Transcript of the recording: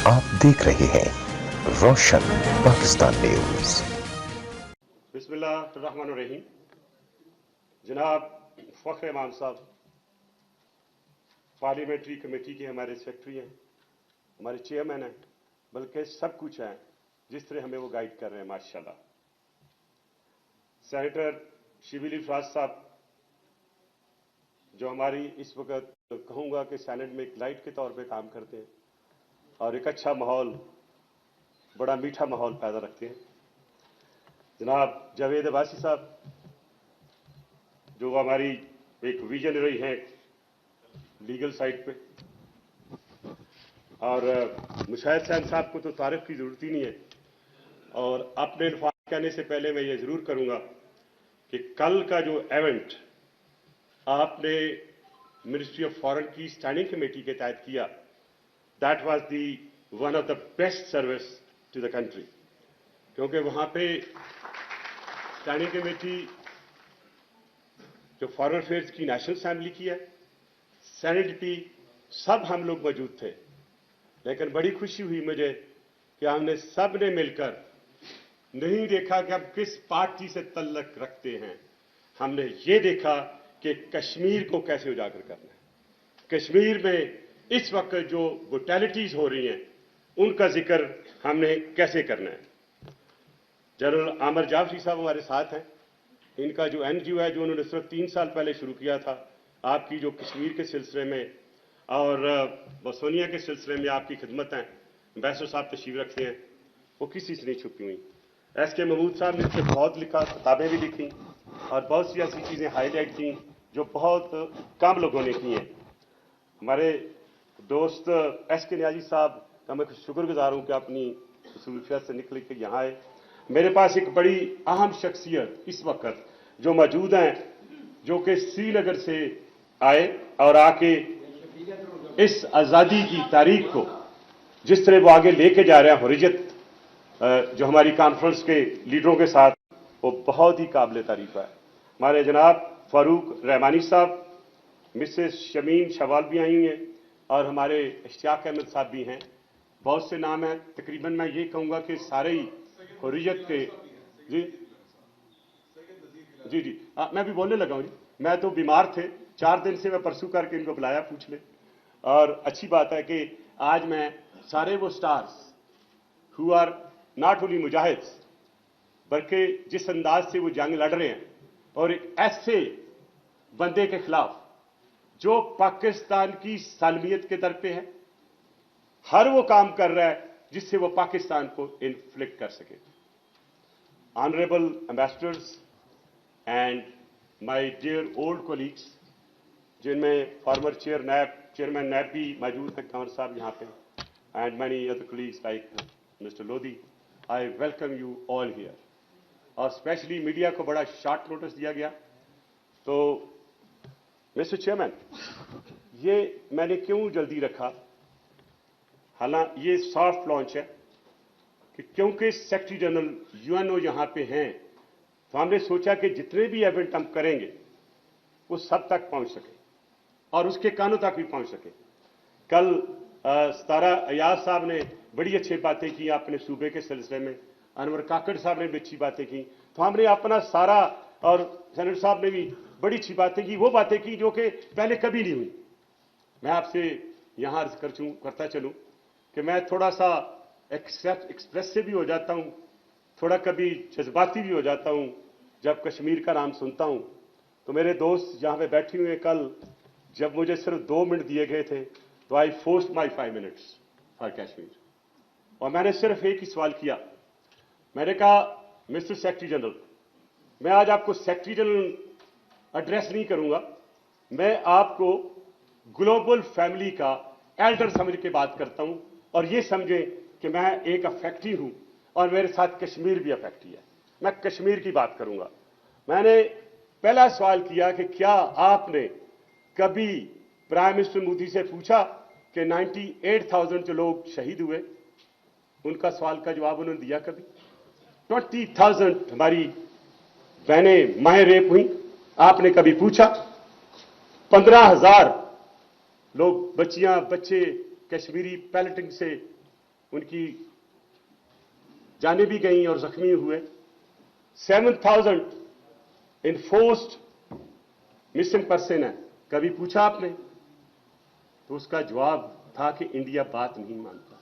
आप देख रहे हैं रोशन पाकिस्तान न्यूज। बिस्मिल्लाहिर्रहमानिर्रहीम। जनाब फखर इमाम साहब पार्लियामेंट्री कमेटी के हमारे सेक्रेटरी हैं, हमारे चेयरमैन हैं, बल्कि सब कुछ हैं जिस तरह हमें वो गाइड कर रहे हैं माशाल्लाह। सेनेटर शिबिली फराज साहब जो हमारी इस वक्त कहूँगा कि सेनेट में एक लाइट के तौर पे काम करते हैं और एक अच्छा माहौल, बड़ा मीठा माहौल पैदा रखते हैं। जनाब जावेद अब्बासी साहब जो हमारी एक विजनरी हैं लीगल साइड पे, और मुशाहिद हुसैन साहब को तो तारीफ की जरूरत ही नहीं है। और अपने इल्फाज कहने से पहले मैं ये जरूर करूंगा कि कल का जो इवेंट आपने मिनिस्ट्री ऑफ फॉरेन की स्टैंडिंग कमेटी के तहत किया, that was the one of the best service to the country, क्योंकि वहां पे स्टैंडिंग कमेटी जो फॉरेन अफेयर्स की नेशनल असेंबली की है, सेनेट की, सब हम लोग मौजूद थे। लेकिन बड़ी खुशी हुई मुझे कि हमने सब ने मिलकर नहीं देखा कि हम किस पार्टी से तल्लक रखते हैं, हमने ये देखा कि कश्मीर को कैसे उजागर करना है। कश्मीर में इस वक्त जो ब्रुटैलिटीज हो रही हैं उनका जिक्र हमने कैसे करना है। जनरल आमिर जाफरी साहब हमारे साथ हैं। इनका जो एनजीओ है जो उन्होंने सिर्फ 3 साल पहले शुरू किया था, आपकी जो कश्मीर के सिलसिले में और बोस्निया के सिलसिले में आपकी खिदमत हैं, एम्बेसडर साहब तशरीफ रखते हैं, वो किसी से नहीं छुपी हुई। एस के महमूद साहब ने इससे बहुत लिखा, किताबें भी लिखी और बहुत सी ऐसी चीज़ें हाईलाइट की जो बहुत कम लोगों ने की हैं। हमारे दोस्त एस के न्याजी साहब का मैं शुक्रगुजार हूँ कि अपनी सूफियत से निकल के यहाँ आए। मेरे पास एक बड़ी अहम शख्सियत इस वक्त जो मौजूद हैं, जो कि श्रीनगर से आए और आके इस आज़ादी की तारीख को जिस तरह वो आगे लेके जा रहे हैं हुर्रियत जो हमारी कॉन्फ्रेंस के लीडरों के साथ, वो बहुत ही काबिल तारीफ है। हमारे जनाब फारूक रहमानी साहब, मिसेस शमीम शवाल भी आई हुई हैं और हमारे इश्तियाक अहमद साहब भी हैं। बहुत से नाम हैं, तकरीबन मैं ये कहूँगा कि सारे ही हुर्रियत के। जी जी जी मैं भी बोलने लगा हूँ जी। मैं तो बीमार थे, 4 दिन से मैं परसों करके इनको बुलाया पूछ ले। और अच्छी बात है कि आज मैं सारे वो stars who are not only मुजाहिद्स, बल्कि जिस अंदाज से वो जंग लड़ रहे हैं और एक ऐसे बंदे के खिलाफ जो पाकिस्तान की सालमियत के दर पे है, हर वो काम कर रहा है जिससे वो पाकिस्तान को इन्फ्लिक्ट कर सके। Honourable ambassadors and my dear old colleagues, जिनमें फॉर्मर चेयरमैन नैब भी मौजूद हैं, कंवर साहब यहाँ पे, and many other colleagues like mister Lodhi, I welcome you all here. और स्पेशली मीडिया को बड़ा शॉर्ट नोटिस दिया गया। तो मिस्टर चेयरमैन, ये मैंने क्यों जल्दी रखा, हालांकि ये सॉफ्ट लॉन्च है कि क्योंकि सेक्रेटरी जनरल यूएनओ यहाँ पे हैं, तो हमने सोचा कि जितने भी इवेंट हम करेंगे वो सब तक पहुँच सके और उसके कानों तक भी पहुँच सके। कल सतारा अयाज साहब ने बड़ी अच्छी बातें की अपने सूबे के सिलसिले में, अनवर काकड़ साहब ने भी अच्छी बातें की, तो हमने अपना सारा, और सेनेटर साहब ने भी बड़ी अच्छी बातें की, वो बातें की जो कि पहले कभी नहीं हुई। मैं आपसे यहाँ अर्ज करता चलूँ कि मैं थोड़ा सा एक्सप्रेसिव भी हो जाता हूँ, थोड़ा कभी जज्बाती भी हो जाता हूँ जब कश्मीर का नाम सुनता हूँ। तो मेरे दोस्त जहाँ पे बैठे हुए कल जब मुझे सिर्फ 2 मिनट दिए गए थे, तो I forced my 5 minutes for Kashmir, और मैंने सिर्फ एक ही सवाल किया। मैंने कहा मिस्टर सेक्रेटरी जनरल, मैं आज आपको सेक्रेटरी जनरल एड्रेस नहीं करूंगा, मैं आपको ग्लोबल फैमिली का एल्डर समझ के बात करता हूं, और ये समझें कि मैं एक अफेक्टी हूं और मेरे साथ कश्मीर भी अफेक्टी है। मैं कश्मीर की बात करूंगा। मैंने पहला सवाल किया कि क्या आपने कभी प्राइम मिनिस्टर मोदी से पूछा कि 98,000 जो लोग शहीद हुए, उनका सवाल का जवाब उन्होंने दिया कभी? 20,000 हमारी बहनें माएँ रेप हुई, आपने कभी पूछा? 15,000 लोग, बच्चियां, बच्चे कश्मीरी पैलेटिंग से उनकी जानें भी गई और जख्मी हुए। 7,000 इन्फोर्स्ड मिसिंग पर्सन है। कभी पूछा आपने? तो उसका जवाब था कि इंडिया बात नहीं मानता।